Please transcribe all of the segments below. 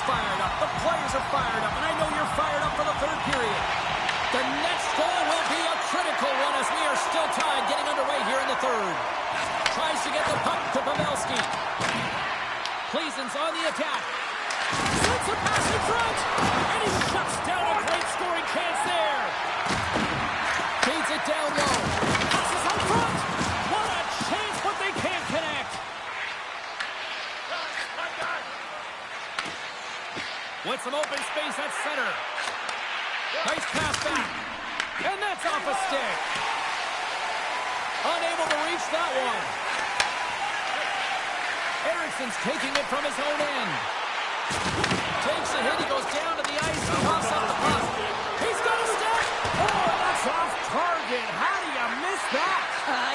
fired up. The players are fired up. And I know you're fired up for the third period. The next goal will be a critical one as we are still tied, getting underway here in the third. Tries to get the puck to Pavelski. Pleasen's on the attack. Sends a pass in front. And he shuts down a great scoring chance there. Feeds it down low. Passes out front. What a chance, but they can't connect. With some open space at center. Nice pass back. And that's off a stick. Unable to reach that one. Ericsson's taking it from his own end. Takes a hit. He goes down to the ice and pops up the puck. He's got a step. Oh, that's off target. How do you miss that?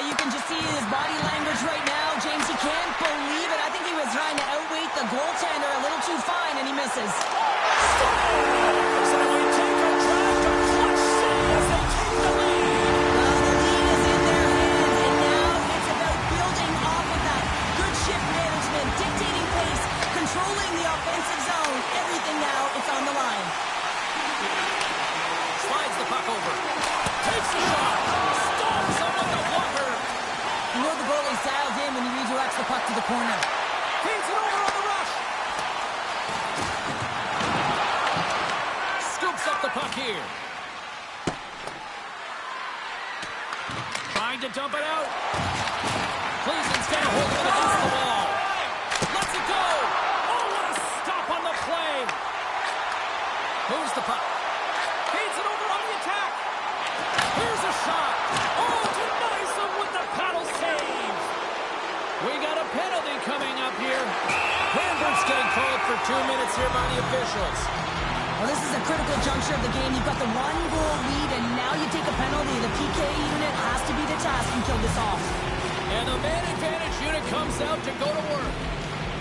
You can just see his body language right now. James, he can't believe it. I think he was trying to outweight the goaltender a little too fine, and he misses. So we take a drive to Clutch City as they take the lead. Well, the lead is in their hands, and now it's about building off of that. Good shift management, dictating pace, controlling the offensive zone. Everything now, it's on the line. Slides the puck over. Takes a shot. Stomps him with the blocker. You know the goalie's dialed in when he redirects the puck to the corner. Feeds it over on the rush. Scoops up the puck here. Trying to dump it out. Pleasen's got a hold of it against the wall. Lets it go. Oh, what a stop on the play. Moves the puck. Feeds it over on the attack. Here's a shot. Oh, denies him with the paddle save. We got a penalty coming up here. Cranbert's getting called for 2 minutes here by the officials. Well, this is a critical juncture of the game. You've got the one-goal lead, and now you take a penalty. The PK unit has to be the task and kill this off. And the man advantage unit comes out to go to work.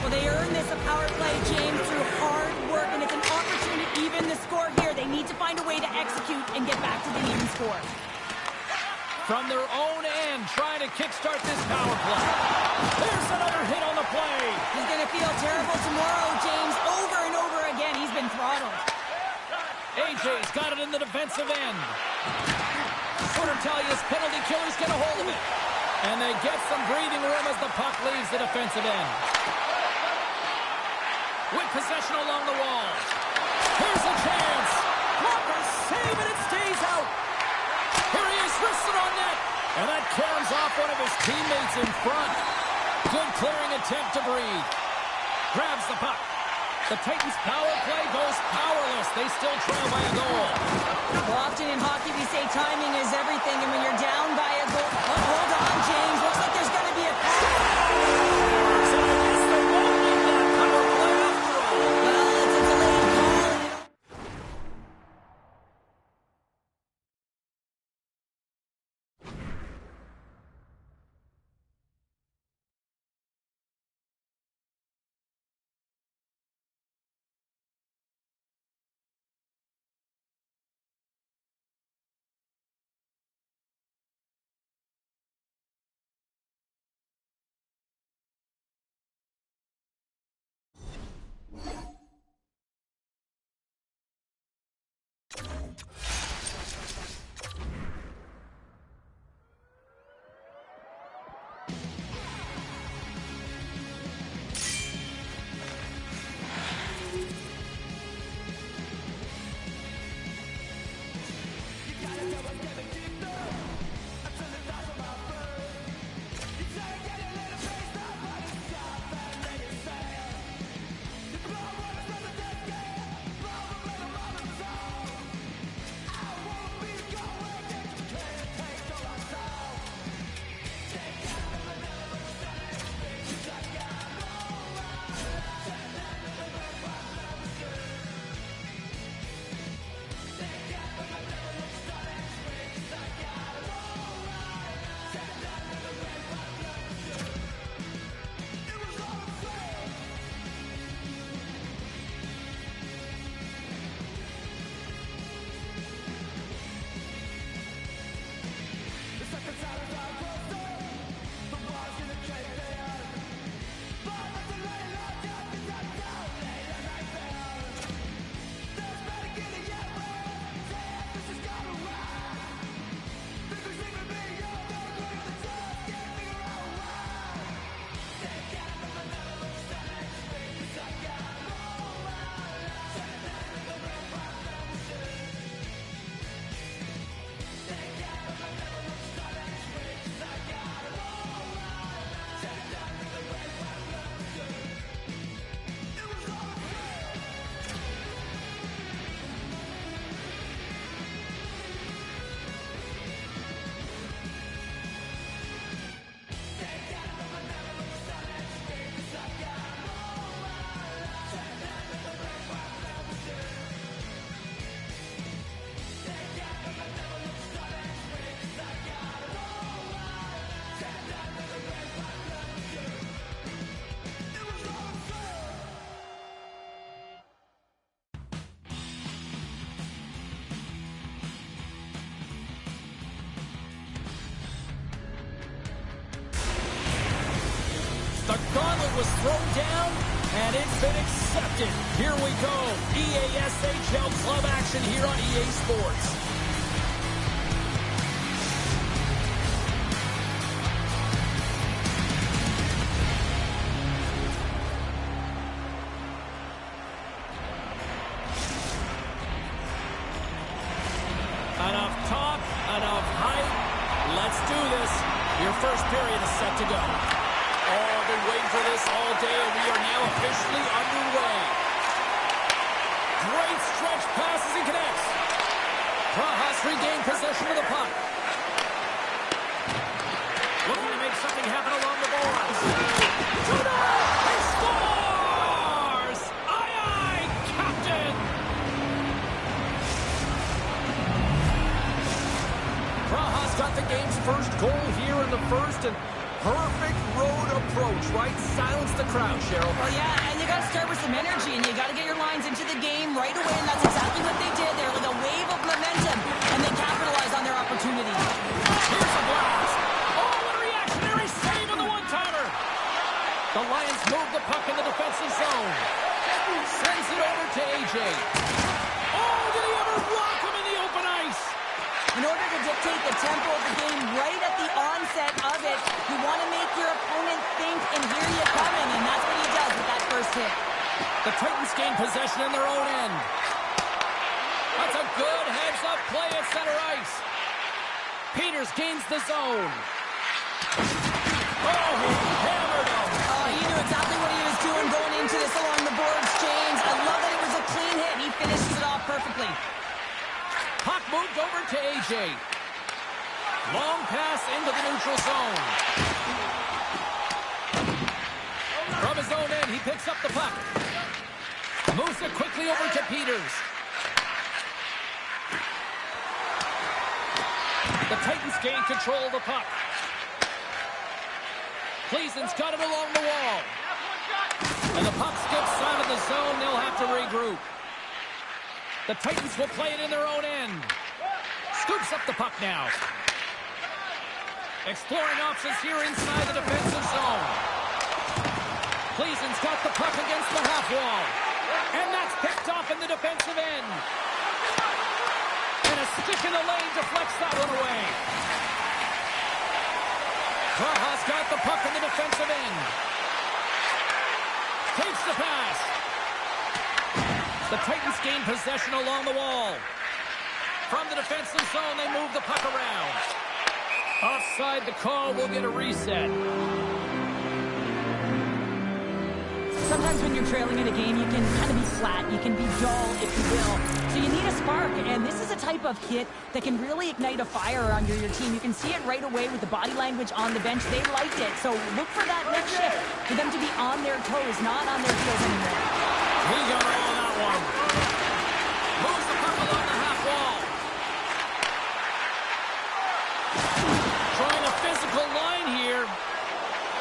Well, they earn this a power play, James, through hard work, and it's an opportunity to even the score here. They need to find a way to execute and get back to the even score. From their own end, trying to kickstart this power play. There's another hit on the play. He's going to feel terrible tomorrow, James. Over and over again, he's been throttled. AJ's got it in the defensive end. Portalia's penalty killers get a hold of it. And they get some breathing room as the puck leaves the defensive end. With possession along the wall. Here's a chance. Blocker save and it stays out. Here he is, wristed on net. And that caroms off one of his teammates in front. Good clearing attempt to breathe. Grabs the puck. The Titans' power play goes powerless. They still trail by a goal. Well, often in hockey we say timing is everything, and when you're down by a goal... Oh, hold on, James. Looks like there's going to be a call. was thrown down, and it's been accepted. Here we go. EASHL club action here on EA Sports. Enough talk, enough hype. Let's do this. Your first period is set to go. Oh, I've been waiting for this all day, and we are now officially underway. Great stretch passes and connects. Prajas regained possession of the puck. Looking to make something happen along the boards. He scores! Aye, aye, Captain! Prajas got the game's first goal here in the first, and perfect road approach, right? Silence the crowd, Cheryl. Well, yeah, and you got to start with some energy, and you got to get your lines into the game right away, and that's exactly what they did. They're like a wave of momentum, and they capitalized on their opportunity. Here's a blast. Oh, what a reactionary save on the one-timer. The Lions move the puck in the defensive zone. Sends it over to AJ. Oh, did he ever rock him in the open ice? In order to dictate the tempo of the game right at the onset of it, you want to make your opponent think and hear you coming, and that's what he does with that first hit. The Titans gain possession in their own end. That's a good heads-up play at center ice. Peters gains the zone. Oh, he hammered him. He knew exactly what he was doing going into this along the boards, James. I love that it was a clean hit. He finishes it off perfectly. Puck moved over to AJ. Long pass into the neutral zone. From his own end, he picks up the puck. Moves it quickly over to Peters. The Titans gain control of the puck. Cleason's got it along the wall. And the puck skips out of the zone. They'll have to regroup. The Titans will play it in their own end. Scoops up the puck now. Exploring options here inside the defensive zone. Cleason's got the puck against the half wall. And that's picked off in the defensive end. And a stick in the lane deflects that one away. Prajas got the puck in the defensive end. Takes the pass. The Titans gain possession along the wall. From the defensive zone, they move the puck around. Offside the call, will get a reset. Sometimes when you're trailing in a game, you can kind of be flat. You can be dull, if you will. So you need a spark, and this is a type of hit that can really ignite a fire under your team. You can see it right away with the body language on the bench. They liked it. So look for that next shift, for them to be on their toes, not on their heels anymore. He got all on that one. Moves the puck along the half wall. Trying a physical line here.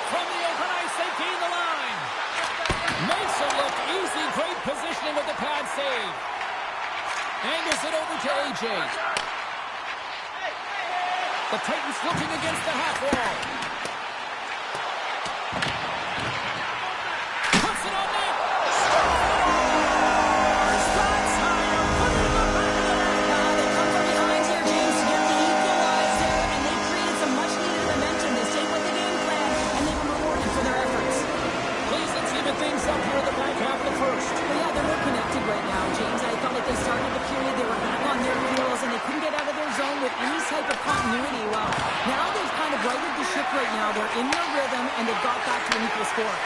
From the open ice, they gain the line. Makes it look easy. Great positioning with the pad save. Angles it over to AJ. The Titans looking against the half wall. Puts it on net. Scores! That's how you put it in the back of the net. They come from behind here, James, to get the equalizer, and they created some much-needed momentum. They stayed with the game plan, and they were rewarded for their efforts. Cleason's even things up here in the back half of the first. Well, yeah, they're more connected right now, James. I felt like they started the period, they were back on their heels, and they couldn't get out of their zone with any type of continuity. Well, now they've kind of righted the ship right now. They're in their rhythm, and they've got back to an equal score.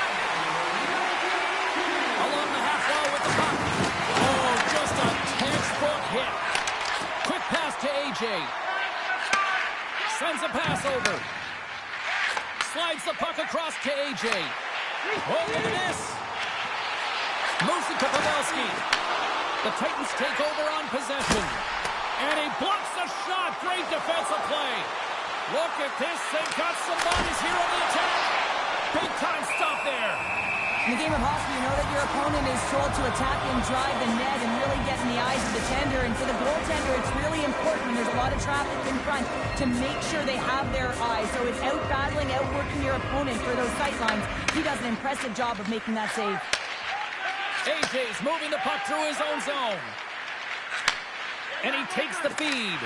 Along the half wall with the puck. Oh, just a textbook hit. Quick pass to AJ. Sends a pass over. Slides the puck across to AJ. Oh, look at this. Moves it to Pavelski. The Titans take over on possession. And he blocks the shot. Great defensive play. Look at this. They've got some bodies here on the attack. Big time stop there. In the game of hockey, you know that your opponent is told to attack and drive the net and really get in the eyes of the tender. And for the goaltender, it's really important when there's a lot of traffic in front to make sure they have their eyes. So it's out-battling, outworking your opponent for those sight lines. He does an impressive job of making that save. AJ's moving the puck through his own zone. And he takes the feed.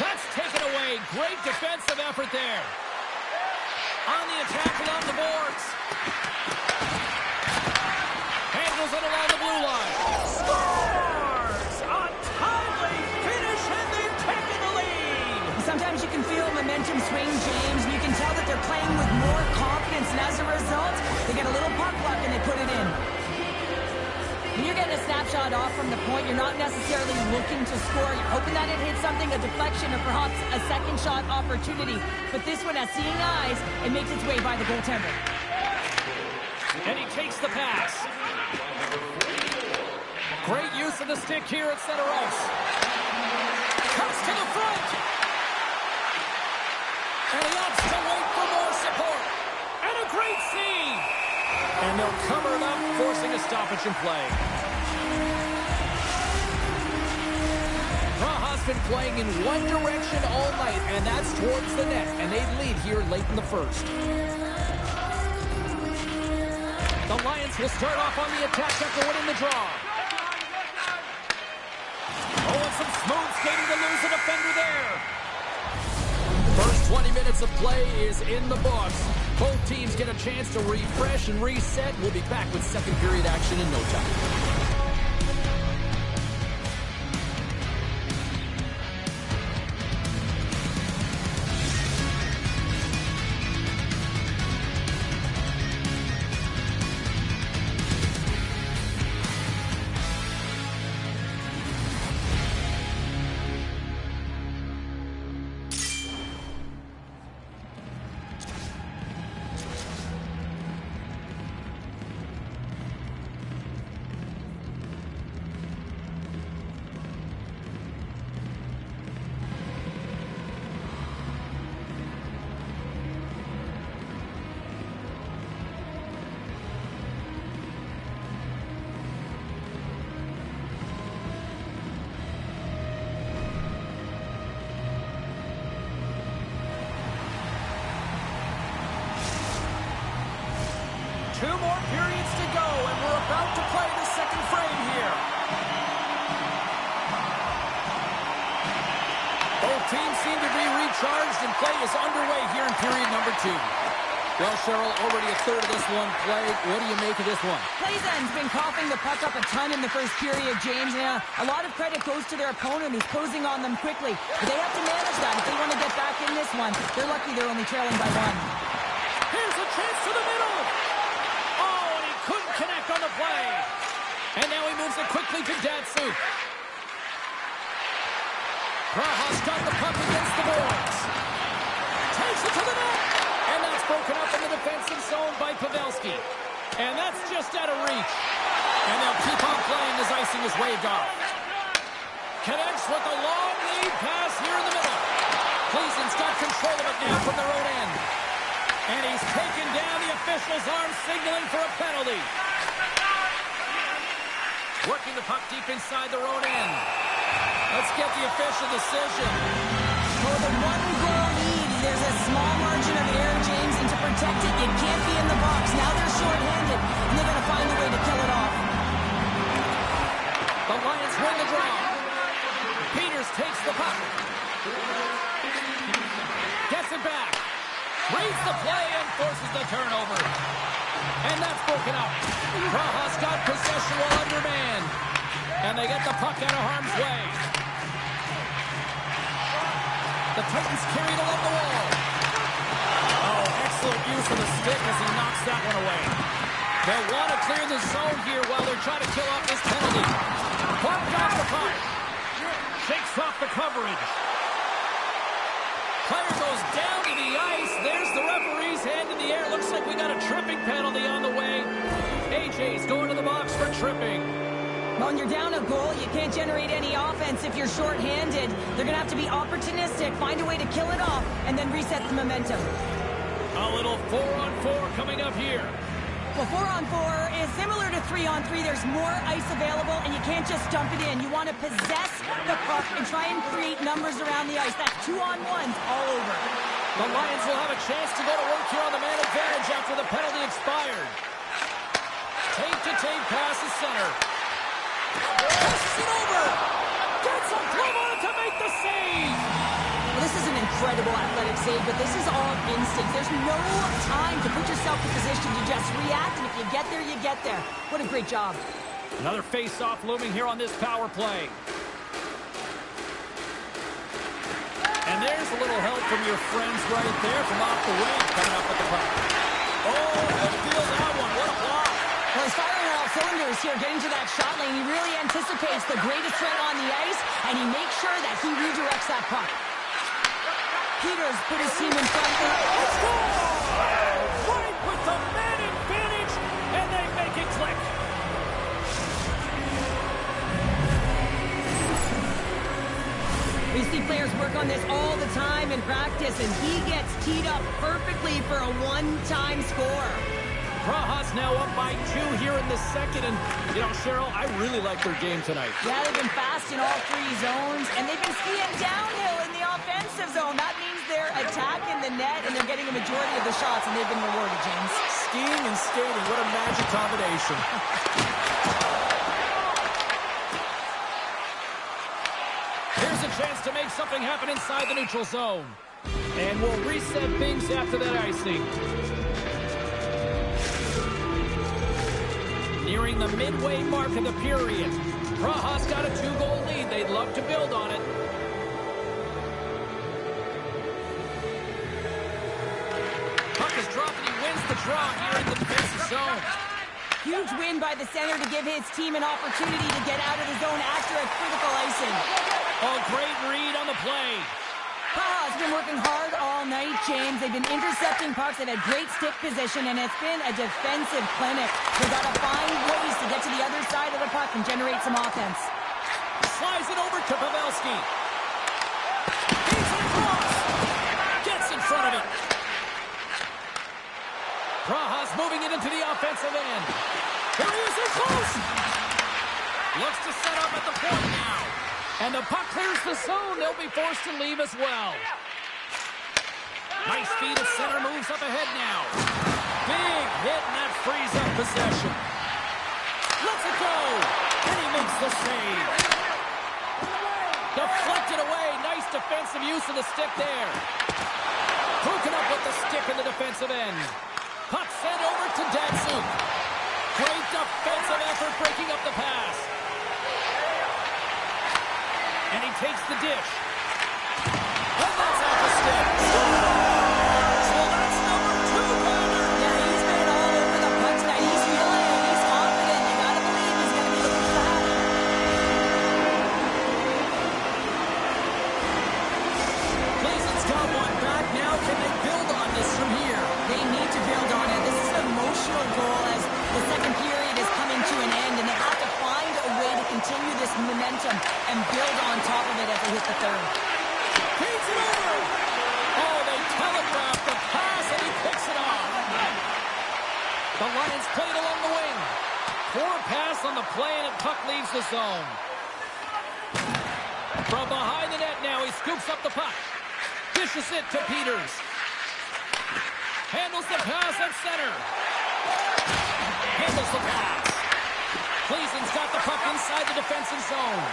That's taken away. Great defensive effort there. On the attack along the boards. Handles it along the blue line. Scores! A timely finish, and they've taken the lead. Sometimes you can feel momentum swing, James, and you can tell that they're playing with more confidence, and as a result, they get a little puck luck and they put it in. When you're getting a snapshot off from the point, you're not necessarily looking to score. You're hoping that it hits something, a deflection, or perhaps a second shot opportunity. But this one, as seeing eyes, it makes its way by the goaltender. And he takes the pass. Great use of the stick here at center ice. Comes to the front. And he opts to wait for more support. And a great save. And they'll cover it up, forcing a stoppage in play. Praha's been playing in one direction all night, and that's towards the net. And they lead here late in the first. The Lions will start off on the attack after winning the draw. Oh, and some smooth skating to lose a defender there. First 20 minutes of play is in the books. Both teams get a chance to refresh and reset. We'll be back with second period action in no time. Two more periods to go, and we're about to play the second frame here. Both teams seem to be recharged, and play is underway here in period number 2. Well, Cheryl, already a third of this one played. What do you make of this one? Plays End's been coughing the puck up a ton in the first period, James. And a lot of credit goes to their opponent who's closing on them quickly. But they have to manage that if they want to get back in this one. They're lucky they're only trailing by 1. Here's a chance to the middle. Couldn't connect on the play. And now he moves it quickly to Datsuk. Praha's got the puck against the boards. Takes it to the net. And that's broken up in the defensive zone by Pavelski. And that's just out of reach. And they'll keep on playing as icing is waved off. Connects with a long lead pass here in the middle. Cleason's got control of it now from their own end. And he's taken down, the official's arm signaling for a penalty. Working the puck deep inside their own end. Let's get the official decision. For the one-goal lead, there's a small margin of error, James, and to protect it, it can't be in the box. Now they're short-handed, and they're going to find a way to kill it off. The Lions win the draw. Peters takes the puck. Gets it back. Reads the play and forces the turnover. And that's broken up. Praha's got possession while undermanned. And they get the puck out of harm's way. The Titans carried along the wall. Oh, excellent use of the stick as he knocks that one away. They'll want to clear the zone here while they're trying to kill off this penalty. Clark got the puck. Shakes off the coverage. Player goes down to the ice. There's the referee's hand in the air. Looks like we got a tripping penalty on the way. AJ's going to the box for tripping. When you're down a goal, you can't generate any offense if you're short-handed. They're going to have to be opportunistic, find a way to kill it off, and then reset the momentum. A little 4-on-4 coming up here. Well, 4-on-4 is similar to 3-on-3. There's more ice available, and you can't just dump it in. You want to possess the puck and try and create numbers around the ice. That's 2-on-1s all over. The Lions will have a chance to go to work here on the man advantage after the penalty expired. Tape-to-tape pass to center. Passes it over. Gets a glove on it to make the save. Well, this is an incredible athletic save, but this is all instinct. There's no time to put yourself in position to just react, and if you get there, you get there. What a great job. Another face-off looming here on this power play. And there's a little help from your friends right there from off the wing coming up with the puck. Oh, good feel that one. What a block. Well, he's firing on all cylinders here, getting to that shot lane. He really anticipates the greatest threat on the ice, and he makes sure that he redirects that puck. Peters put his team in front. Let's go! Right with the man advantage, and they make it click. We see players work on this all the time in practice, and he gets teed up perfectly for a one-time score. Praha's now up by 2 here in the second, and, you know, Cheryl, I really like their game tonight. Yeah, they've been fast in all 3 zones, and they've been skiing downhill in the offensive zone. That means they're attacking the net, and they're getting a majority of the shots, and they've been rewarded, James. Skiing and skating, what a magic combination. Here's a chance to make something happen inside the neutral zone. And we'll reset things after that icing. Nearing the midway mark of the period. Praha's got a 2-goal lead. They'd love to build on it. Puck is dropped and he wins the draw here in the defensive zone. Huge win by the center to give his team an opportunity to get out of the zone after a critical icing. Oh, great read on the play. Praha's been working hard all night, James. They've been intercepting pucks. They've had great stick position, and it's been a defensive clinic. They've got to find ways to get to the other side of the puck and generate some offense. Slides it over to Pavelski. Feeds it across. Gets in front of it. Praha's moving it into the offensive end. Here he is in close. Looks to set up at the point now. And the puck clears the zone. They'll be forced to leave as well. Nice feed at center. Moves up ahead now. Big hit, and that frees up possession. Lets it go. And he makes the save. Deflected away. Nice defensive use of the stick there. Broken up with the stick in the defensive end. Puck sent over to Datsuk. Great defensive effort breaking up the pass. And he takes the dish. And that's off the stick. So that's number 2, Connor. Yeah, he's been all over the puck tonight. He's feeling it. He's confident. You got to believe he's going to be looking for that. Cleveland's got one back now. Can they build on this from here? They need to build on it. This is an emotional goal as the second period is coming to an end, and they have to find a way to continue this momentum and build on top of it as they hit the third. Feeds it over. Oh, they telegraph the pass, and he picks it off. The Lions play it along the wing. Poor pass on the play, and puck leaves the zone. From behind the net now, he scoops up the puck. Dishes it to Peters. Handles the pass at center. Handles the pass. Cleason's got the puck inside the defensive zone.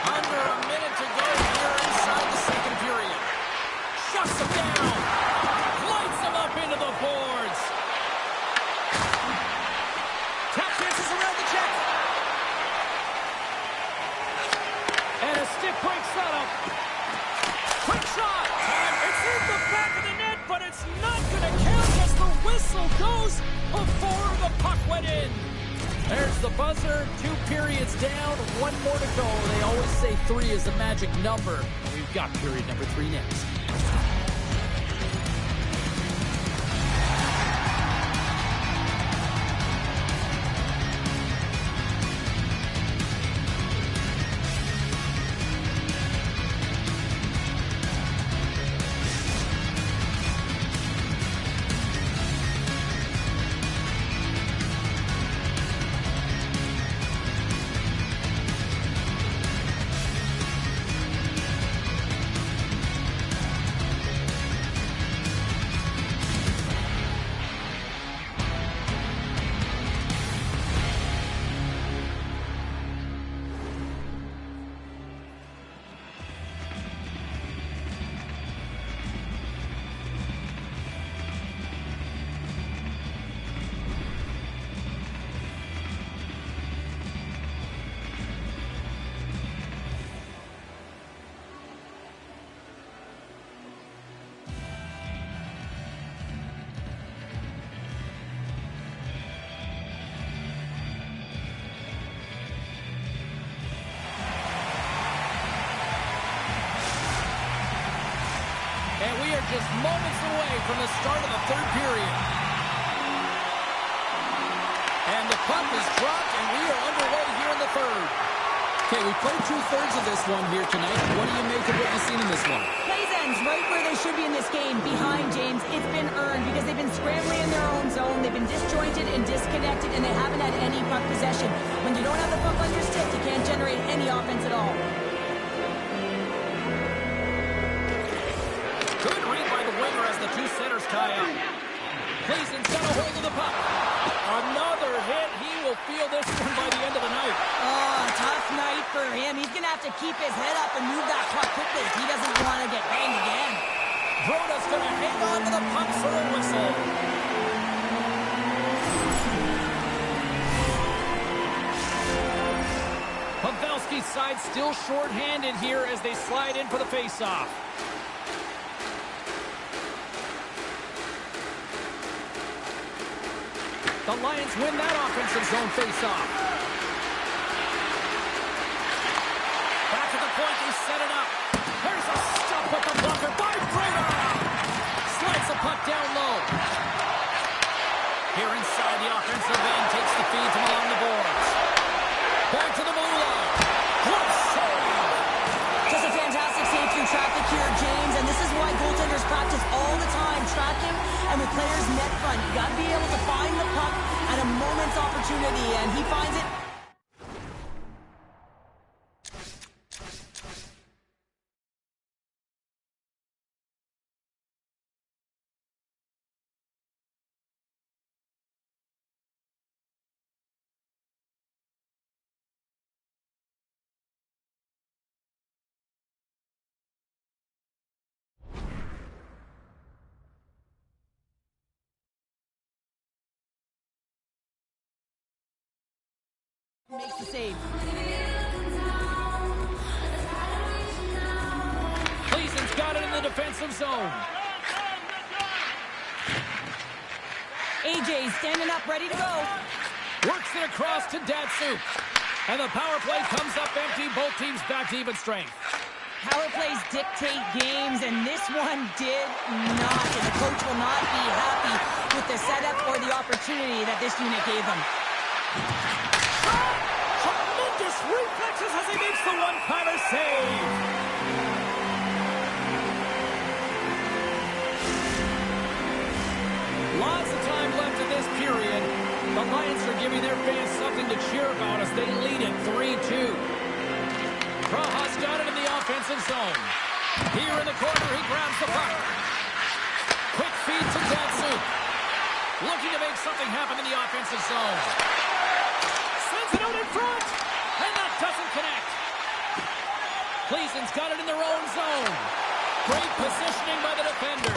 Under a minute to go here inside the second period. Shuts him down. Lights him up into the boards. Tap dances around the check. And a stick break setup. Quick shot. It's in the back of the net, but it's not going to count as the whistle goes before the puck went in. There's the buzzer. 2 periods down. 1 more to go. They always say 3 is a magic number. We've got period number 3 next. We are just moments away from the start of the third period. And the puck is dropped, and we are underway here in the third. Okay, we played two-thirds of this one here tonight. What do you make of what you've seen in this one? Plays ends right where they should be in this game, behind James. It's been earned because they've been scrambling in their own zone. They've been disjointed and disconnected, and they haven't had any puck possession. When you don't have the puck on your stick, you can't generate any offense at all. Good read by the winger as the two centers tie up. Cleason's got a hold of the puck. Another hit. He will feel this one by the end of the night. Oh, tough night for him. He's going to have to keep his head up and move that puck quickly if he doesn't want to get banged again. Broda's going to hang on to the puck for a whistle. Pavelski's side still short-handed here as they slide in for the face-off. The Lions win that offensive zone face-off. Back at the point, they set it up. There's a stop with the blocker by Broda. Slides the puck down low. Here inside the offensive end, takes the feed from along the boards. Back to the blue line. What a save! Just a fantastic save through traffic here, James, and this is why goaltenders practice all the time. Track him, and with players net front, you got to be able to find the puck at a moment's opportunity, and he finds it. Makes the save. Cleason's got it in the defensive zone. AJ standing up, ready to go. Works it across to Datsuk. And the power play comes up empty. Both teams back to even strength. Power plays dictate games, and this one did not. And the coach will not be happy with the setup or the opportunity that this unit gave them. Tremendous reflexes as he makes the one-timer save. Lots of time left in this period. The Lions are giving their fans something to cheer about as they lead it 3-2. Praha's got it in the offensive zone. Here in the corner, he grabs the puck. Quick feed to Datsuk. Looking to make something happen in the offensive zone. Sends it out in front. And that doesn't connect. Cleason's got it in their own zone. Great positioning by the defender.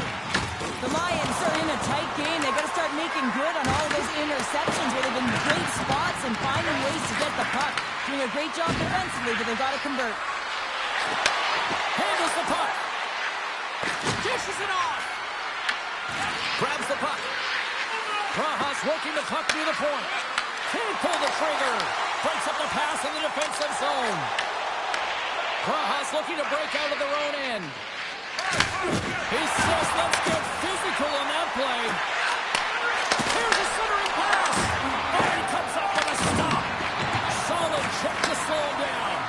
The Lions are in a tight game. They've got to start making good on all those interceptions where they've been in great spots and finding ways to get the puck. Doing a great job defensively, but they've got to convert. Handles the puck. Dishes it off. Grabs the puck. Praha's working the puck near the point. Can't pull the trigger. Breaks up the pass in the defensive zone. Praha's looking to break out of their own end. He says, let's get physical on that play. Here's a centering pass. Oh, he comes up with a stop. Solid check to slow him down.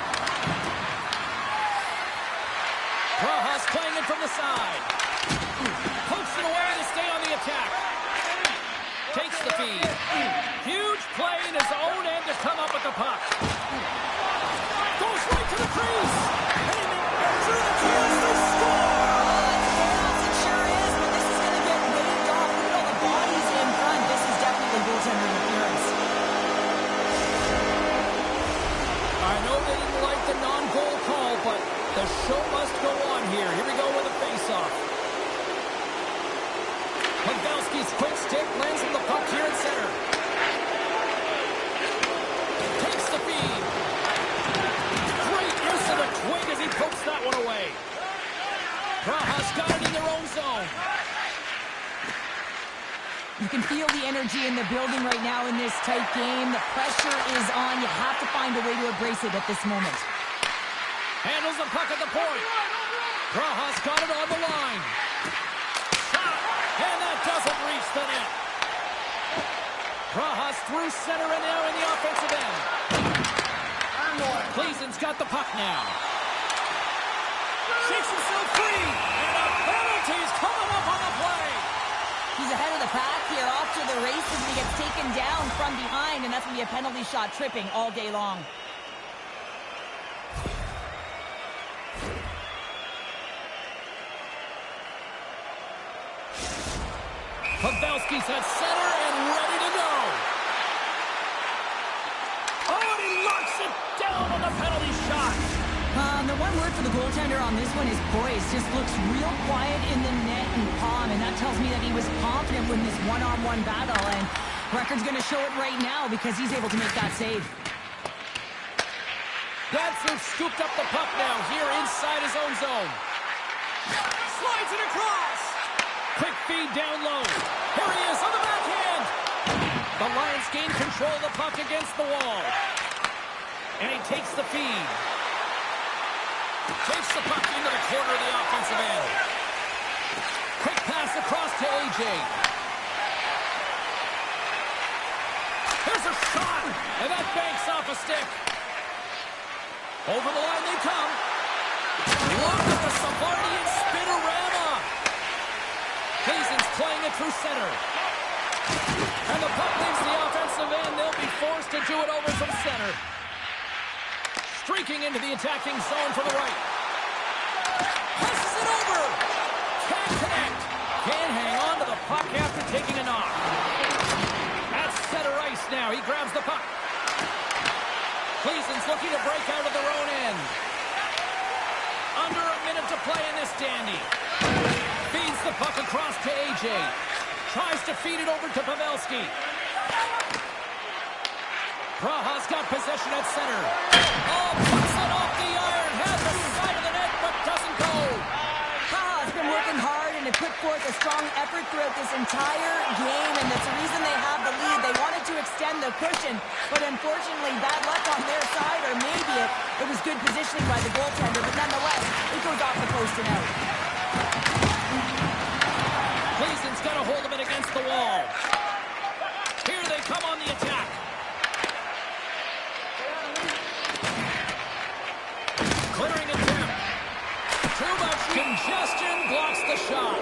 Praha's playing it from the side. Pokes it away to stay on the attack. Takes the feed. Huge play in his own end to come up with the puck. Goes right to the crease. And he makes through the crease to score. Chaos, it sure is, but this is going to get waved off. Look at all the bodies in front. This is definitely goaltender interference. I know they didn't like the non-goal call, but the show must go on here. Here we go with a face-off. Pavelski's quick stick lands on the puck here in center. Takes the feed. Great use of the twig as he pokes that one away. Praha's got it in their own zone. You can feel the energy in the building right now in this tight game. The pressure is on. You have to find a way to embrace it at this moment. Handles the puck at the point. Praha's got it on the line. the net. Praha's through center and now in the offensive end. Gleason's got the puck now. Shakes himself free. And a penalty's coming up on the play. He's ahead of the pack here, off to the races, and he gets taken down from behind, and that's going to be a penalty shot, tripping all day long. Pavelski's at center and ready to go. Oh, and he locks it down on the penalty shot. The one word for the goaltender on this one is poise. Just looks real quiet in the net and palm, and that tells me that he was confident in this one-on-one battle, and record's going to show it right now because he's able to make that save. Bradford scooped up the puck now here inside his own zone. Slides it across. Quick feed down low. Here he is on the backhand. The Lions gain control of the puck against the wall. And he takes the feed. Takes the puck into the corner of the offensive end. Quick pass across to AJ. Here's a shot. And that banks off a stick. Over the line they come. Look at the Savardian spinorama. Gleason's playing it through center. And the puck leaves the offensive end. They'll be forced to do it over from center. Streaking into the attacking zone to the right. Passes it over. Can't connect. Can't hang on to the puck after taking a knock. At center ice now. He grabs the puck. Gleason's looking to break out of their own end. Under a minute to play in this dandy. Feeds the puck across to AJ. Tries to feed it over to Pavelski. Praha's got possession at center. Oh, puts it off the iron. Has the side of the net, but doesn't go. Praha's been working hard and have put forth a strong effort throughout this entire game, and that's the reason they have the lead. They wanted to extend the cushion, but unfortunately, bad luck on their side, or maybe it was good positioning by the goaltender, but nonetheless, it goes off the post and out. Gleason's got a hold of it against the wall. Here they come on the attack. Clearing attempt. Too much congestion blocks the shot.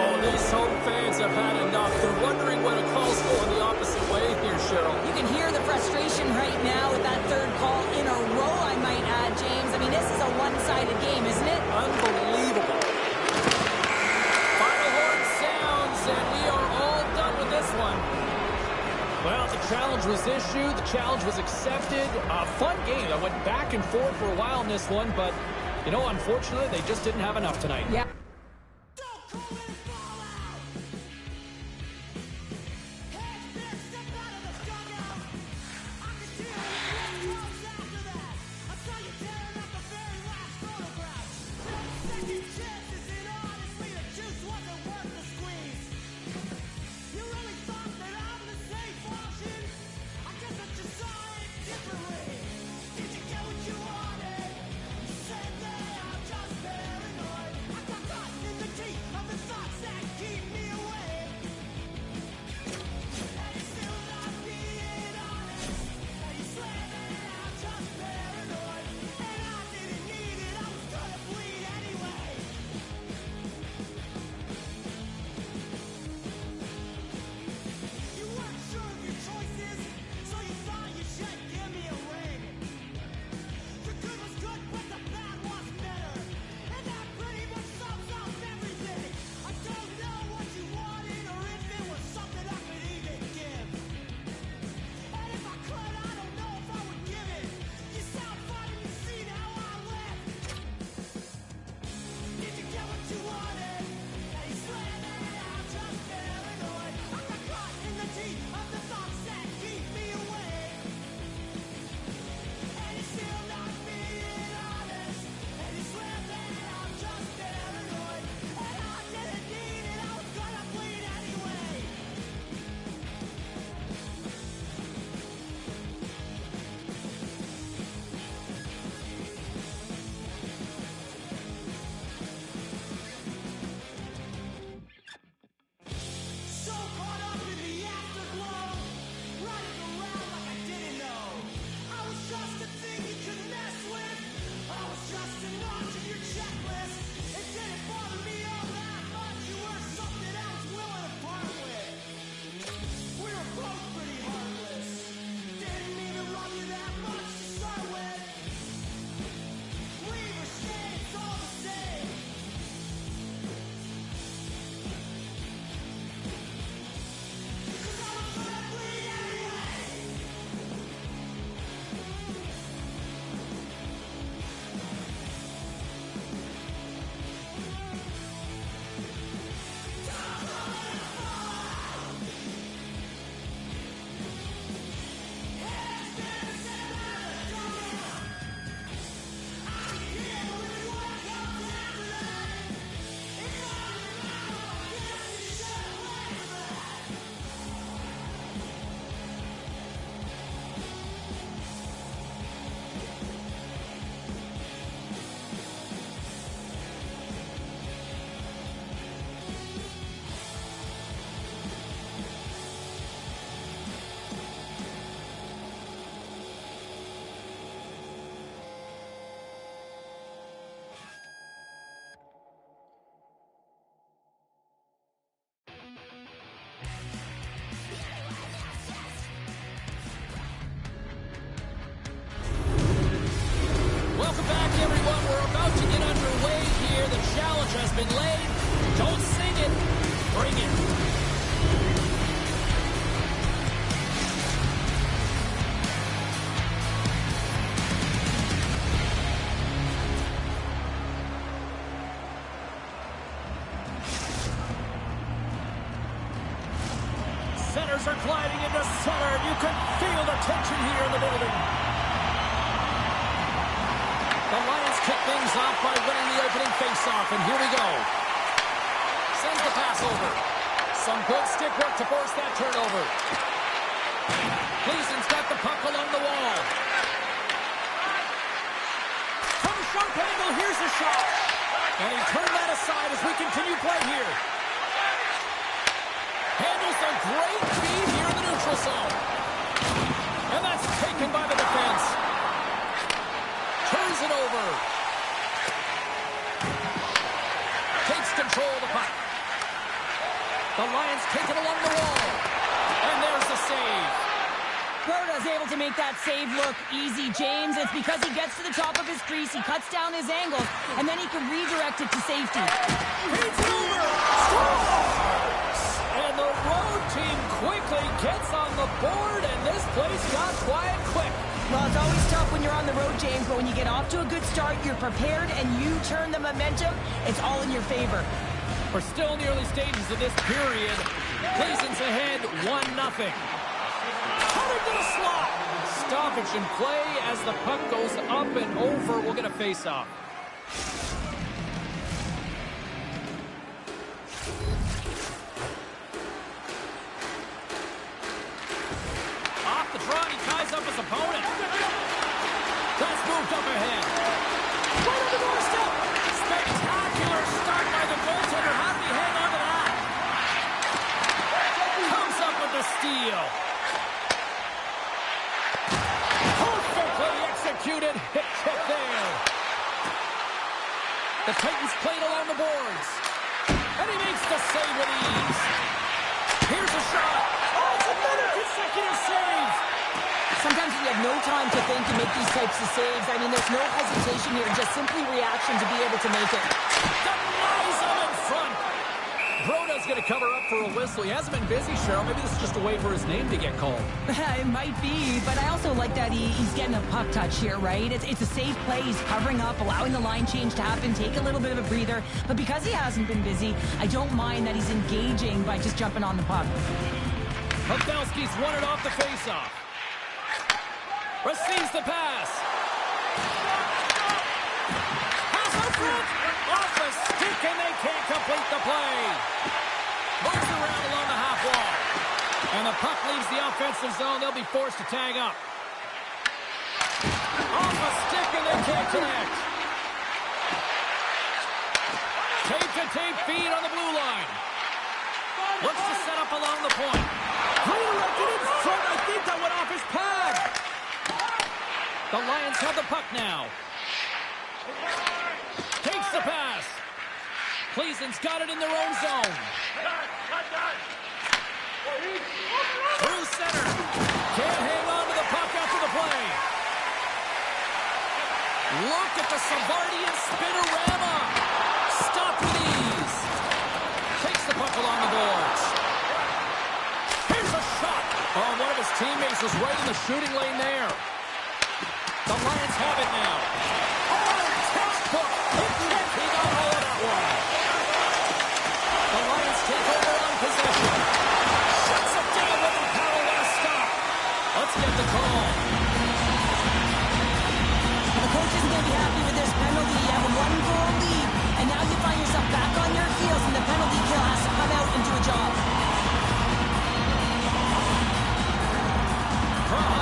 Oh, these home fans have had enough. They're wondering when a call's going the opposite way here, Cheryl. You can hear the frustration right now with that third call in a row, I might add, James. I mean, this is a one-sided game, isn't it? Unbelievable. Final horn sounds, and we are all done with this one. Well, the challenge was issued. The challenge was accepted. A fun game that went back and forth for a while in this one, but, you know, unfortunately, they just didn't have enough tonight. Yeah. match has been laid. Don't sing it. Bring it. Centers are gliding into center. You can feel the tension here in the building. The Lions kick things off by winning the opening faceoff, and here we go. Sends the pass over. Some good stick work to force that turnover. Gleason's got the puck along the wall. From a sharp angle, here's the shot. And he turned that aside as we continue play here. Handles a great feed here in the neutral zone. And that's taken by the defense. Turns it over. Takes control of the puck. The Lions take it along the wall. And there's the save. Broda's able to make that save look easy, James. It's because he gets to the top of his crease, he cuts down his angles, and then he can redirect it to safety. It's over! Scores! And the road team quickly gets on the board, and this place got quiet quick. Well, it's always tough when you're on the road, James, but when you get off to a good start, you're prepared, and you turn the momentum, it's all in your favor. We're still in the early stages of this period. Gleason's ahead, 1-0. Cut into the slot. Stoppage in play as the puck goes up and over. We'll get a face-off. Off the draw, he ties up his opponent. That's moved up ahead. Right on the doorstep. Spectacular start by the goaltender. How did he hang on to that? Comes up with the steal. Perfectly executed. Hit check there. The Titans played along the boards. And he makes the save with ease. Here's a shot. Oh, it's another consecutive save. Sometimes you have no time to think and make these types of saves. I mean, there's no hesitation here, just simply reaction to be able to make it. Denies him in front. Broda's going to cover up for a whistle. He hasn't been busy, Cheryl. Maybe this is just a way for his name to get called. It might be, but I also like that he's getting a puck touch here, right? It's a safe play. He's covering up, allowing the line change to happen, take a little bit of a breather. But because he hasn't been busy, I don't mind that he's engaging by just jumping on the puck. Pavelski's won it off the faceoff. Receives the pass. Pass out front. Off the stick, and they can't complete the play. Moves around along the half wall. And the puck leaves the offensive zone. They'll be forced to tag up. Off a stick, and they can't connect. Tape-to-tape feed on the blue line. Looks to set up along the point. Redirected in front. I think that went off his pad. The Lions have the puck now. Takes the pass. Gleason's got it in their own zone. Through center. Can't hang on to the puck after the play. Look at the Savardian spinorama. Stop with ease. Takes the puck along the boards. Here's a shot. Oh, one of his teammates was right in the shooting lane there. The Lions have it now. Oh, textbook. He got all of that one. The Lions take over on possession. Shuts it down with the power last stop. Let's get the call. The coach isn't going to be happy with this penalty. You have a 1-goal lead, and now you find yourself back on your heels, and the penalty kill has to come out and do a job.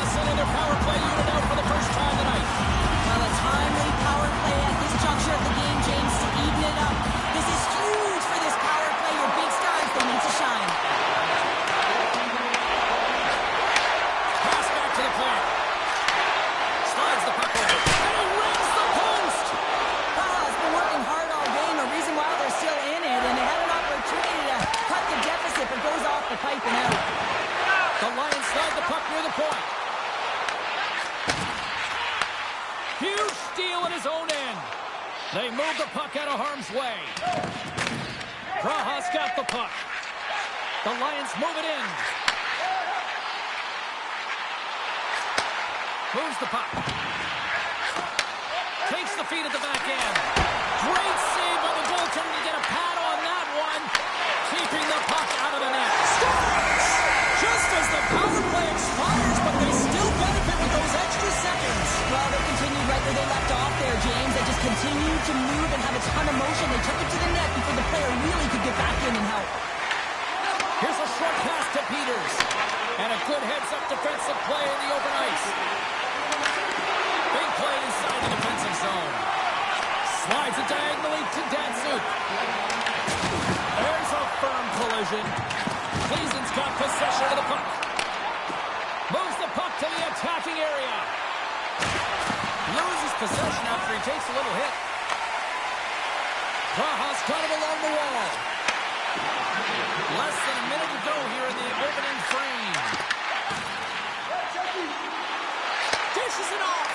Sending their power play unit out for the first time tonight. Well, a timely power play at this juncture of the game, James, to even it up. This is huge for this power play. Your big stars, they need to shine. Pass back to the point. Slides the puck over. And he rings the post. It's been working hard all game. The reason why they're still in it, and they had an opportunity to cut the deficit, but goes off the pipe and out. The Lions slide the puck near the point. Huge steal at his own end. They move the puck out of harm's way. Praha's got the puck. The Lions move it in. Moves the puck. Takes the feed at the back end. Great save by the goaltender to get a pad on that one. Keeping the puck out of the net. Scores! Just as the power play expires, but they still benefit with those extra seconds. Well, they continued right where they left off there, James. They just continued to move and have a ton of motion. They took it to the net before the player really could get back in and help. Here's a short pass to Peters. And a good heads-up defensive play in the open ice. Big play inside the defensive zone. Slides it diagonally to Datsuk. There's a firm collision. Cleason's got possession of the puck. Moves the puck to the attacking area. Loses possession after he takes a little hit. Praha's got him along the wall. Less than a minute to go here in the opening frame. Dishes it off.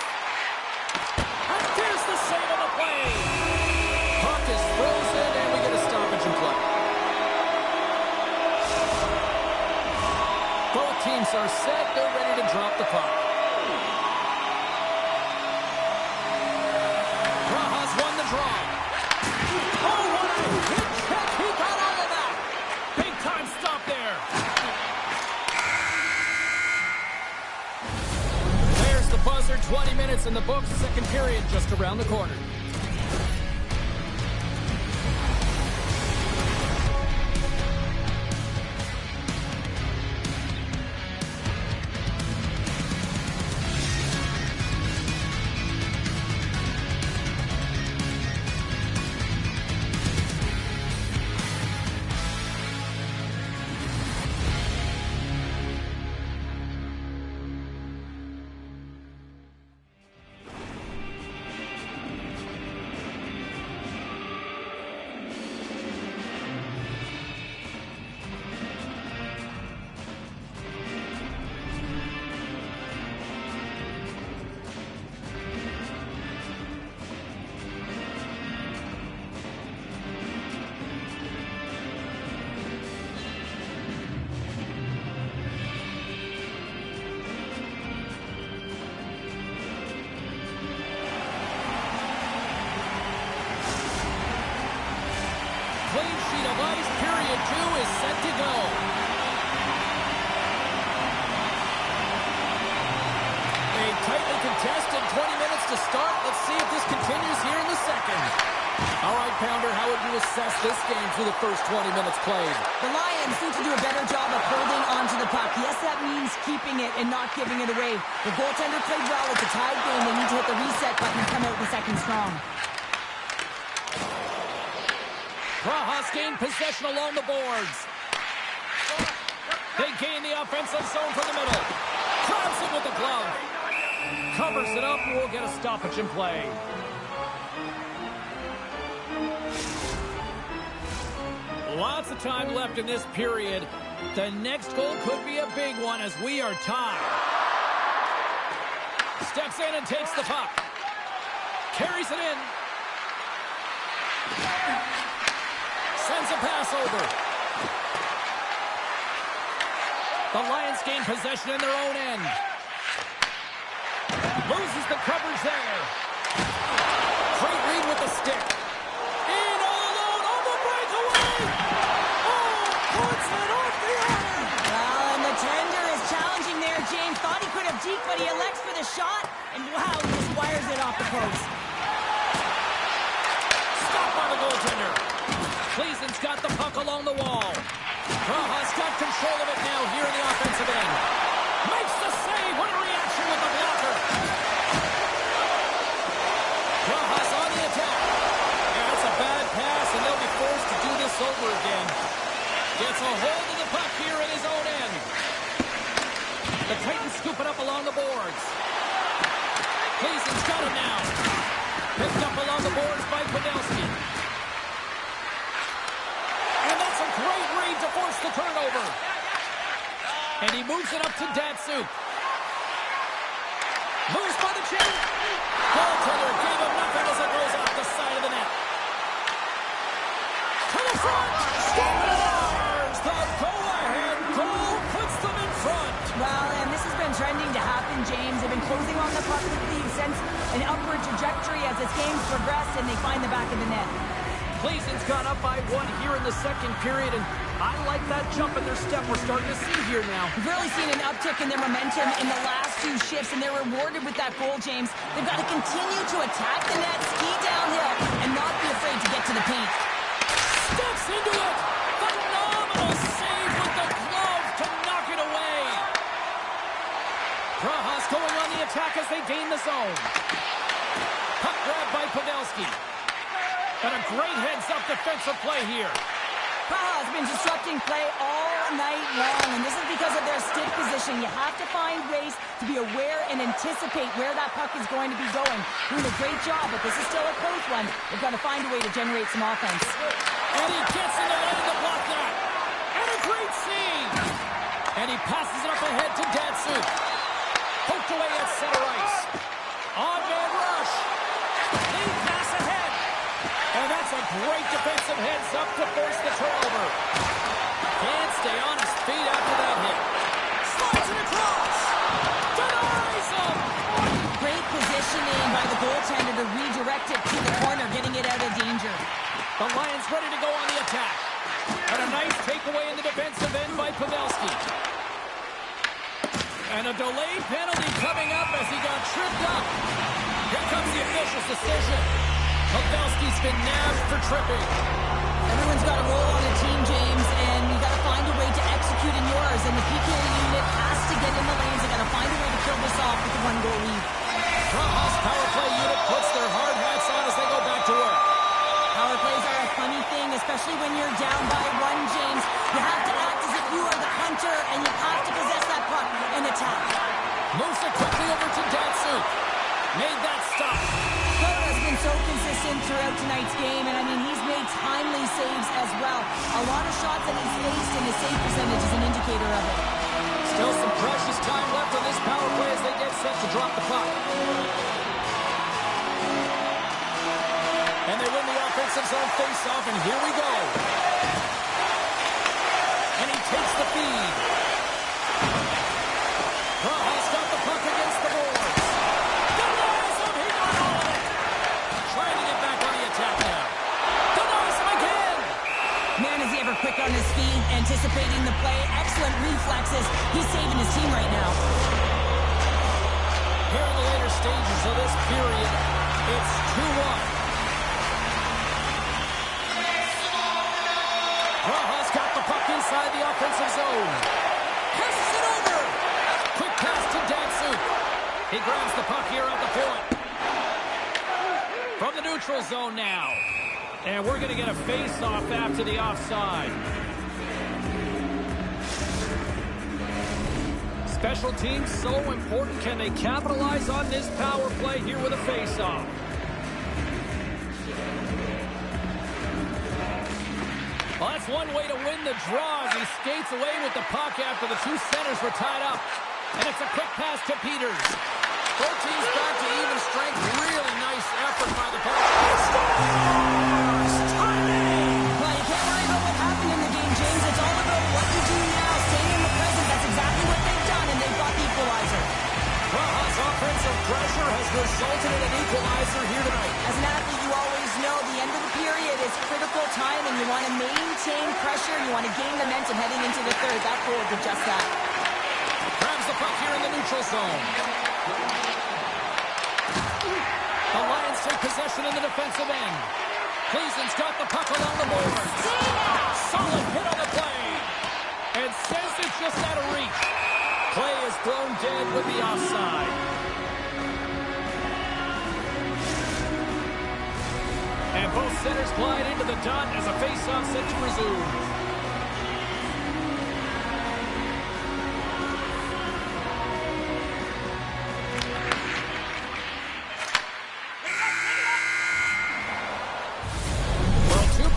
And there's the save on the play. Puck is frozen, and we get a stoppage in play. Both teams are set. They're ready to drop the puck. Praha's won the draw. Oh, what a hit check. He got all of that. Big time stop there. There's the buzzer. 20 minutes in the books. Second period just around the corner. Clean sheet of ice, period 2 is set to go. A tightly contested 20 minutes to start. Let's see if this continues here in the second. All right, Pounder, how would you assess this game through the first 20 minutes played? The Lions need to do a better job of holding onto the puck. Yes, that means keeping it and not giving it away. The goaltender played well. It's a tied game. They need to hit the reset button and come out in the second strong. Praha's gained possession along the boards. They gain the offensive zone from the middle. Grabs it with the glove. Covers it up, and we'll get a stoppage in play. Lots of time left in this period. The next goal could be a big one as we are tied. Steps in and takes the puck. Carries it in. Sends a pass over. The Lions gain possession in their own end. Loses the coverage there. Great read with the stick. In all alone on the breakaway. Oh, puts it off the iron. Well, and the tender is challenging there. James thought he could have deked, but he elects for the shot. And wow, he just wires it off the post. Stopped by the goaltender. Cleason's got the puck along the wall. Praha's got control of it now here in the offensive end. Makes the save. What a reaction with the blocker. Praha's on the attack. Yeah, that's a bad pass, and they'll be forced to do this over again. Gets a hold of the puck here in his own end. The Titans scoop it up along the boards. Cleason's got him now. Picked up along the boards by Padelski. And that's a great read to force the turnover. And he moves it up to Datsuk. Moves by the chin. Goaltender gave him nothing as it goes off the side of the been trending to happen, James. They've been closing on the puck with the sense an upward trajectory as this game's progressed, and they find the back of the net. Cleveland's gone up by 1 here in the second period, and I like that jump in their step we're starting to see here now. We've really seen an uptick in their momentum in the last 2 shifts, and they're rewarded with that goal, James. They've got to continue to attack the net, ski downhill, and not be afraid to get to the paint. Steps into it! Phenomenal save with the glove to knock it away! Praha's going on the attack as they gain the zone. Puck grab by Pavelski. And a great heads-up defensive play here. Praha's been disrupting play all night long, and this is because of their stiff position. You have to find ways to be aware and anticipate where that puck is going to be going. Doing a great job, but this is still a close one. They've got to find a way to generate some offense. And he gets in the lane to block that. And a great save. And he passes it up ahead to Datsuk. Poked away at center ice. On-man rush. Lead pass ahead. And that's a great defensive heads-up to force the turnover. Can't stay on his feet after that hit. Slides it across. Denies him. Great positioning by the goaltender to redirect it to the corner, getting it out of danger. The Lions ready to go on the attack. And a nice takeaway in the defensive end by Pavelski. And a delayed penalty coming up as he got tripped up. Here comes the official's decision. Pavelski's been nabbed for tripping. Everyone's got a role on a team, James, and you got to find a way to execute in yours. And the PK unit has to get in the lanes. They got to find a way to kill this off with a 1-goal lead. Praha's power play unit puts their hard hats on as they go back to work. Power plays are a funny thing, especially when you're down by 1, James. You have to act as if you are the hunter, and you have to possess that puck and attack. Moves it quickly over to Datsuk. Made that stop. Coda's been so consistent throughout tonight's game, and I mean, he's made timely saves as well. A lot of shots that he's faced, and his save percentage is an indicator of it. Still some precious time left on this power play as they get set to drop the puck. And they win the offensive zone face-off, and here we go. And he takes the feed. Praha's got the puck against the boards. Denies him, he got all of it. Trying to get back on the attack now. Denies him again. Man, is he ever quick on his feet, anticipating the play. Excellent reflexes. He's saving his team right now. Here in the later stages of this period, it's 2-1. Praha's got the puck inside the offensive zone. Passes it over. Quick pass to Datsuk. He grabs the puck here at the point. From the neutral zone now. And we're going to get a face-off after the offside. Special teams so important. Can they capitalize on this power play here with a face-off? Well, that's one way to win the draw as he skates away with the puck after the 2 centers were tied up. And it's a quick pass to Peters. Both teams back to even strength. Really nice effort by the puck. Well, you can't worry about what happened in the game, James. It's all about what you do now. Staying in the present. That's exactly what they've done, and they've got the equalizer. Praha's offensive pressure has resulted in an equalizer here tonight. As an athlete, you always know the end of the period is critical time, and you want to maintain pressure. You want to gain momentum heading into the third. That goal did just that. Grabs the puck here in the neutral zone. The Lions take possession in the defensive end. Cleason's got the puck along the boards. Solid hit on the play. And says it's just out of reach. Play is thrown dead with the offside. And both centers glide into the dot as a face-off set to resume.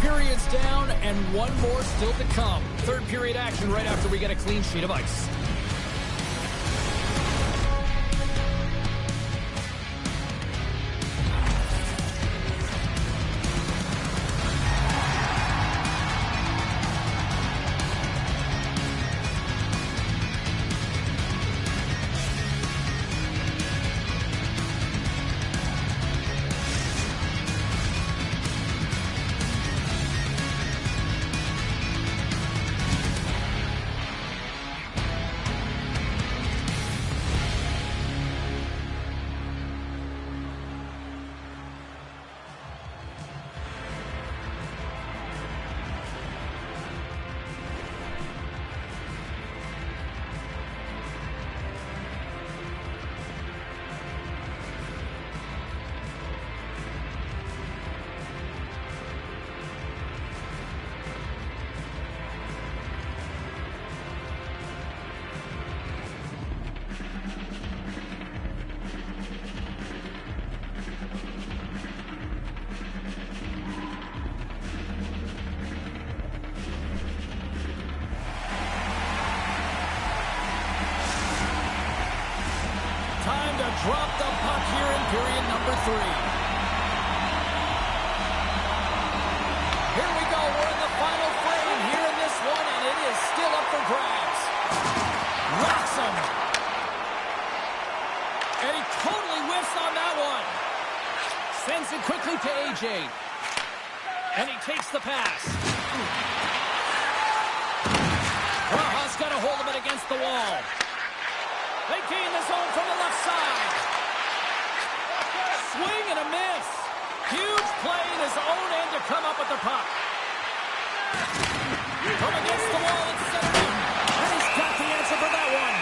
Periods down and one more still to come. Third period action right after we get a clean sheet of ice. drop the puck here in period number 3. Here we go. We're in the final frame here in this one, and it is still up for grabs. Rocks him. And he totally whiffs on that one. Sends it quickly to AJ. And he takes the pass. Raha's got a hold of it against the wall. They gain the zone from the left side. Swing and a miss. Huge play in his own end to come up with the puck. From against the wall, it's set up. And he's got the answer for that one.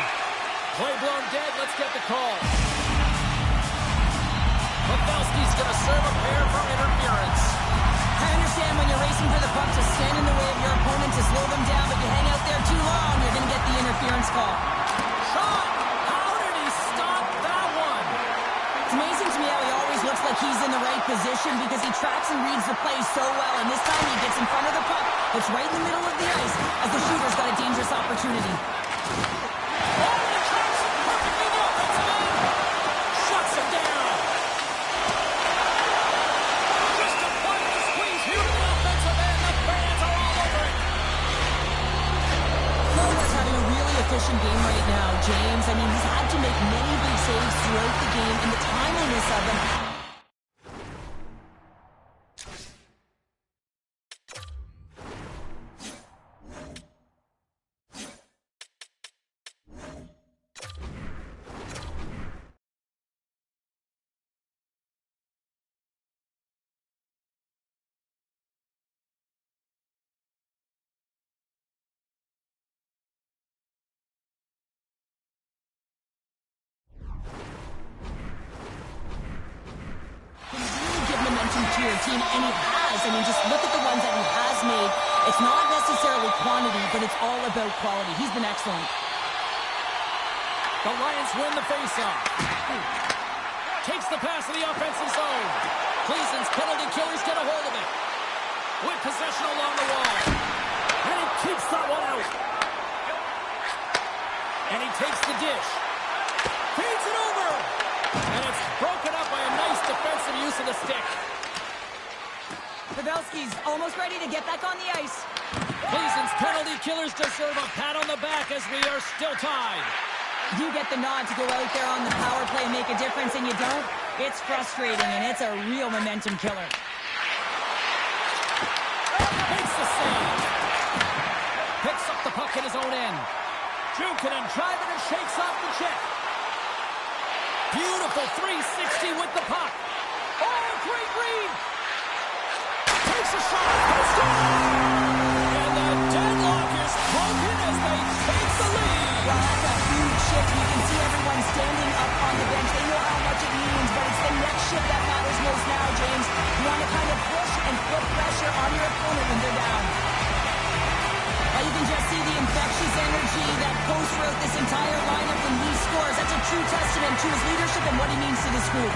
Play blown dead. Let's get the call. Pavelski's going to serve a pair for interference. I understand when you're racing for the puck to stand in the way of your opponent to slow them down, but you hang out there too long, you're going to get the interference call. Shot! How did he stop that one? It's amazing to me how he always looks like he's in the right position because he tracks and reads the play so well, and this time he gets in front of the puck. It's right in the middle of the ice as the shooter's got a dangerous opportunity. Efficient game right now, James. I mean, he's had to make many big saves throughout the game, and the timeliness of them. To your team, and he has. I mean, just look at the ones that he has made. It's not necessarily quantity, but it's all about quality. He's been excellent. The Lions win the faceoff. Takes the pass in the offensive zone. Cleason's penalty killers get a hold of it. With possession along the wall. And he keeps that one out. And he takes the dish. Feeds it over. And it's broken up by a nice defensive use of the stick. Pavelski's almost ready to get back on the ice. Cleason's penalty killers deserve a pat on the back as we are still tied. You get the nod to go out there on the power play and make a difference, and you don't. It's frustrating, and it's a real momentum killer. Makes the save. Picks up the puck at his own end. Jukunin driving and shakes off the check. Beautiful 360 with the puck. Oh, great read. Takes a shot. And the deadlock is broken as they take the lead. Well, that's a huge shift. You can see everyone standing up on the bench. They know how much it means, but it's the next shift that matters most now, James. You want to kind of push and put pressure on your opponent when they're down. You can just see the infectious energy that goes throughout this entire lineup when he scores. That's a true testament to his leadership and what he means to this group.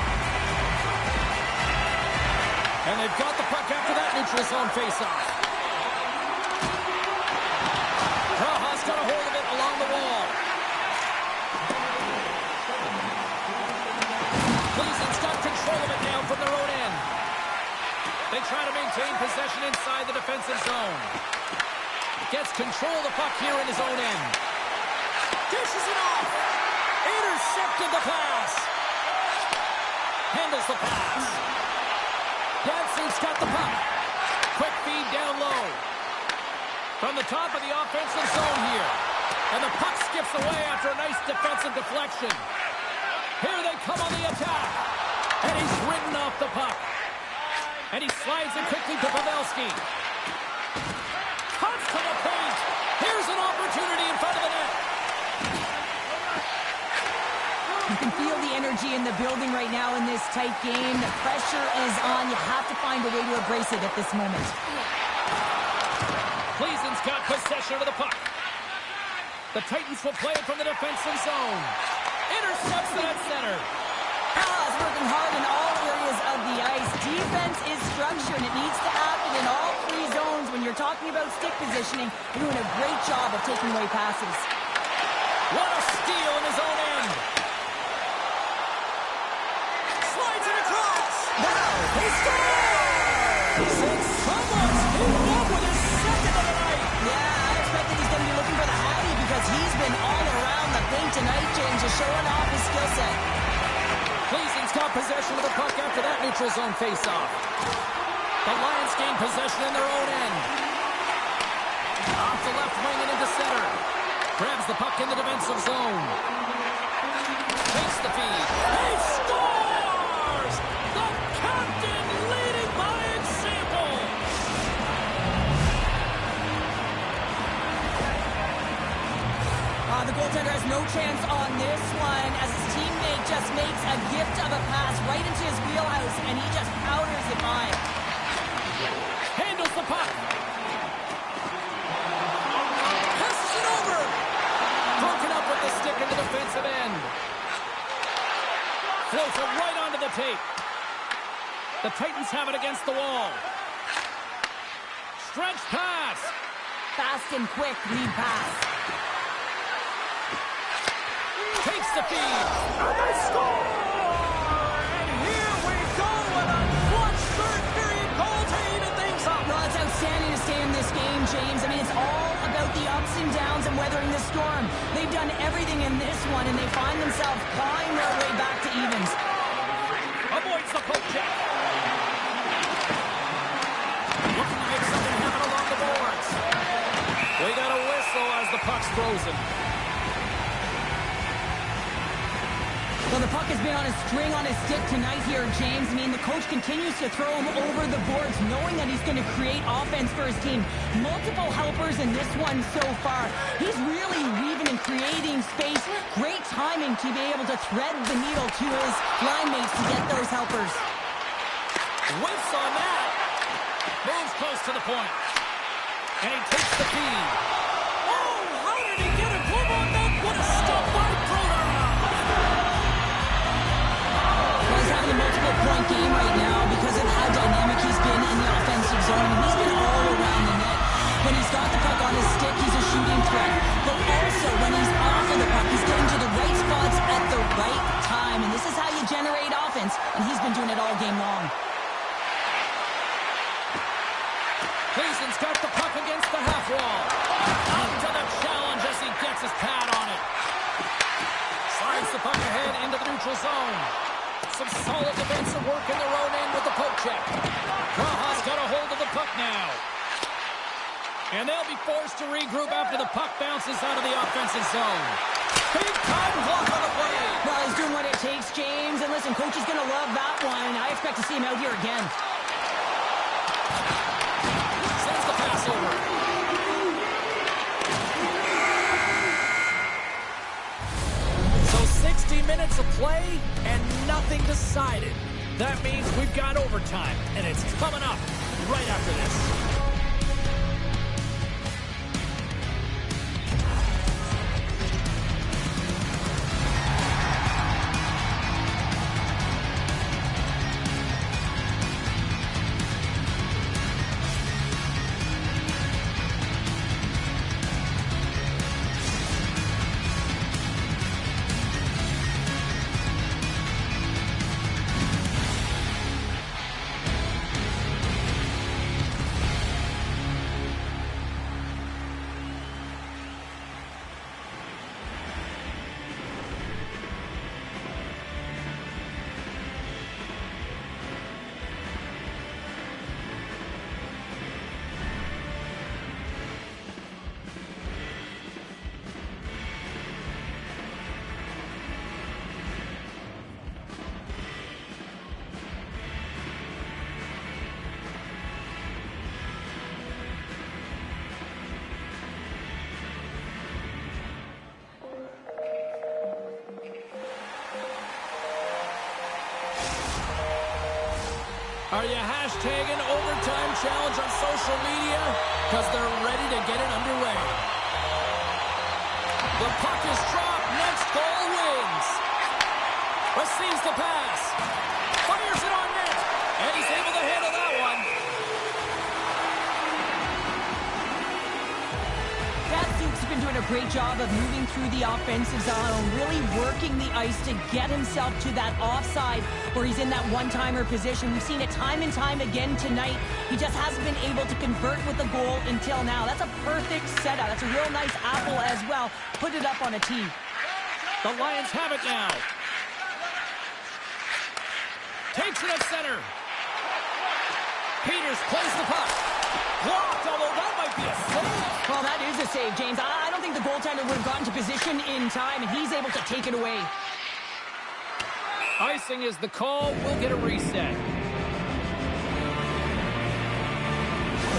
And they've got the puck after that neutral zone faceoff. Raha's got a hold of it along the wall. Cleason's got control of it now from their own end. They try to maintain possession inside the defensive zone. Gets control of the puck here in his own end. Dishes it off. Intercepted the pass. Handles the pass. Danson's got the puck. Quick feed down low. From the top of the offensive zone here. And the puck skips away after a nice defensive deflection. Here they come on the attack. And he's ridden off the puck. And he slides it quickly to Pavelski. Cuts to the point. Here's an opportunity in front of the net. You can feel the energy in the building right now in this tight game. The pressure is on. You have to find a way to embrace it at this moment. Cleason's got possession of the puck. The Titans will play it from the defensive zone. Intercepts it at center. Is working hard in all areas of the ice. Defense is structure, and it needs to happen in all three zones. When you're talking about stick positioning, you're doing a great job of taking away passes. What a steal in his own end. been all around the paint tonight, James, just showing off his skill set. Cleveland's got possession of the puck after that neutral zone faceoff. The Lions gain possession in their own end. Off the left wing and into center. Grabs the puck in the defensive zone. Takes the feed. He scores! The captain leading by example. The goaltender has no chance on this one as his teammate just makes a gift of a pass right into his wheelhouse, and he just powders it by. Handles the puck. Passes it over. Broken up with the stick in the defensive end. Floats it right onto the tape. The Titans have it against the wall. Stretch pass. Fast and quick lead pass. Takes the feed. And they score! And here we go with a clutch third period goal to even things up. Well, it's outstanding to stay in this game, James. I mean, it's all about the ups and downs and weathering the storm. They've done everything in this one, and they find themselves clawing their way back to evens. Avoids the poke check. Looking to make something happen along the boards. We got a whistle as the puck's frozen. Well, the puck has been on a string on his stick tonight here, James. I mean, the coach continues to throw him over the boards, knowing that he's going to create offense for his team. Multiple helpers in this one so far. He's really weaving and creating space. Great timing to be able to thread the needle to his line mates to get those helpers. Whiffs on that. Moves close to the point. And he takes the feed. Oh, how did he get a glove on that? What a stop by Broder! He's having a multiple point game right now because of how dynamic he's been in the offensive zone. He's been all around the net. When he's got the puck on his stick, he's a shooting threat. But also, when he's off of the puck, he's getting to the right spots at the right time. And this is how you generate offense, and he's been doing it all game long. Cleason's got the puck against the half wall. Up to the challenge as he gets his pad on it. Slides the puck ahead into the neutral zone. Some solid defensive work in their own end with the poke check. Raha's got a hold of the puck now. And they'll be forced to regroup after the puck bounces out of the offensive zone. Big time block on the play. Well, he's doing what it takes, James. And listen, coach is going to love that one. I expect to see him out here again. Sends the pass over. So 60 minutes of play and nothing decided. That means we've got overtime, and it's coming up right after this. Are you hashtagging overtime challenge on social media? Because they're ready to get it underway. The puck is dropped. Next goal wins. Receives the pass. Fires it on net. And he's able to handle that one. That suits been doing a great job of moving through the offensive zone, really working the ice to get himself to that offside where he's in that one-timer position. We've seen it time and time again tonight. He just hasn't been able to convert with a goal until now. That's a perfect setup. That's a real nice apple as well. Put it up on a tee. The Lions have it now. Takes it at center. Peters plays the puck. Blocked, although that might be a save. Well, that is a save, James. I don't think the goaltender would have gotten to position in time, and he's able to take it away. Icing is the call. We'll get a reset.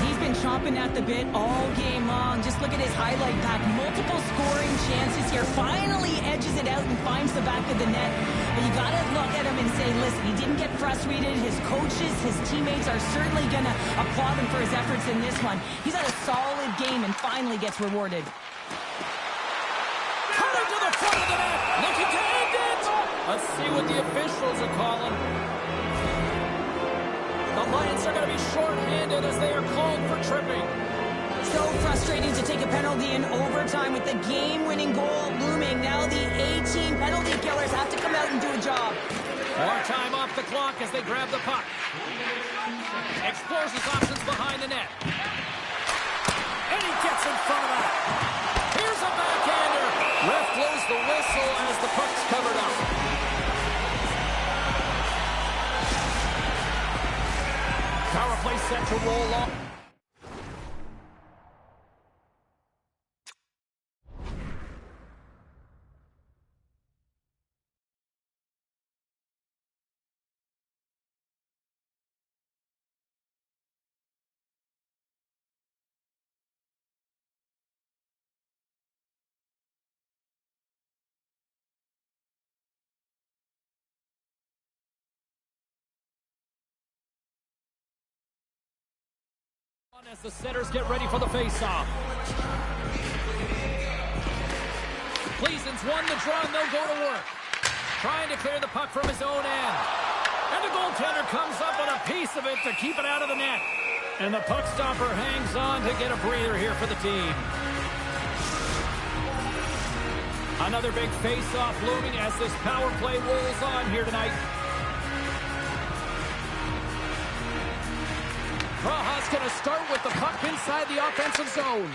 He's been chomping at the bit all game long. Just look at his highlight pack. Multiple scoring chances here. Finally edges it out and finds the back of the net. But you got to look at him and say, listen, he didn't get frustrated. His coaches, his teammates are certainly going to applaud him for his efforts in this one. He's had a solid game and finally gets rewarded. Coming to the front of the net. Looking to end it. Let's see what the officials are calling. The Lions are going to be short-handed as they are called for tripping. So frustrating to take a penalty in overtime with the game-winning goal looming. Now the A-team penalty killers have to come out and do a job. More time off the clock as they grab the puck. Explores his options behind the net. And he gets in front of that. Here's a backhander. Ref blows the whistle as the puck's covered up. Power play set to roll off. As the setters get ready for the face-off. Gleason's won the draw and they'll go to work. Trying to clear the puck from his own end. And the goaltender comes up on a piece of it to keep it out of the net. And the puck stopper hangs on to get a breather here for the team. Another big face-off looming as this power play rolls on here tonight. Praha's going to start with the puck inside the offensive zone.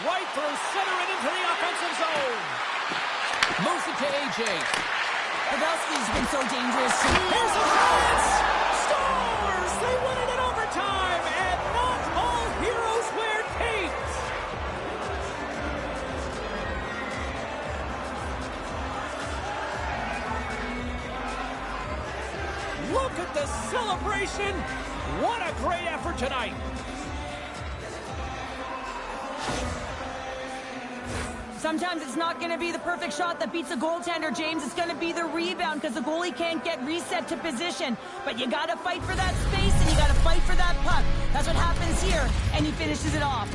Right through center and into the offensive zone. Moves it to A.J. Pavelski's been so dangerous. Here's a chance! Scores! They win it in overtime, and not all heroes wear capes! Look at the celebration! What a great effort tonight! Sometimes it's not going to be the perfect shot that beats a goaltender, James. It's going to be the rebound because the goalie can't get reset to position. But you got to fight for that space and you got to fight for that puck. That's what happens here, and he finishes it off.